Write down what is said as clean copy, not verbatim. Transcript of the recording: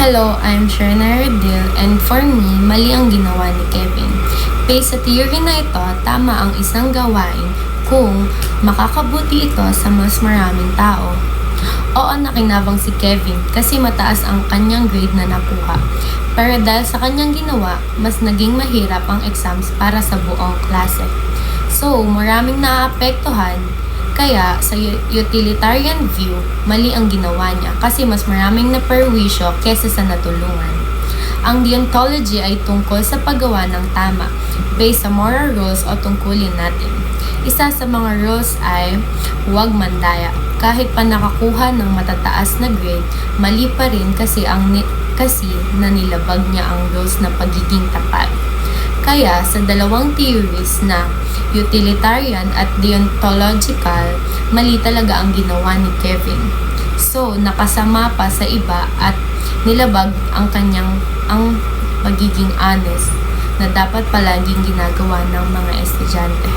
Hello, I'm Sherna Redil and for me, mali ang ginawa ni Kevin. Based sa theory na ito, tama ang isang gawain kung makakabuti ito sa mas maraming tao. Oo, nakinabang si Kevin kasi mataas ang kanyang grade na nakuha. Pero dahil sa kanyang ginawa, mas naging mahirap ang exams para sa buong klase. So, maraming naapektuhan. Kaya, sa utilitarian view, mali ang ginawa niya kasi mas maraming naperwisyo kesa sa natulungan. Ang deontology ay tungkol sa paggawa ng tama, based sa moral rules o tungkulin natin. Isa sa mga rules ay huwag mandaya. Kahit pa nakakuha ng matataas na grade, mali pa rin kasi nanilabag niya ang rules na pagiging tapat. Kaya sa dalawang theories na utilitarian at deontological, mali talaga ang ginawa ni Kevin. So, nakasama pa sa iba at nilabag ang pagiging honest na dapat palaging ginagawa ng mga estudyante.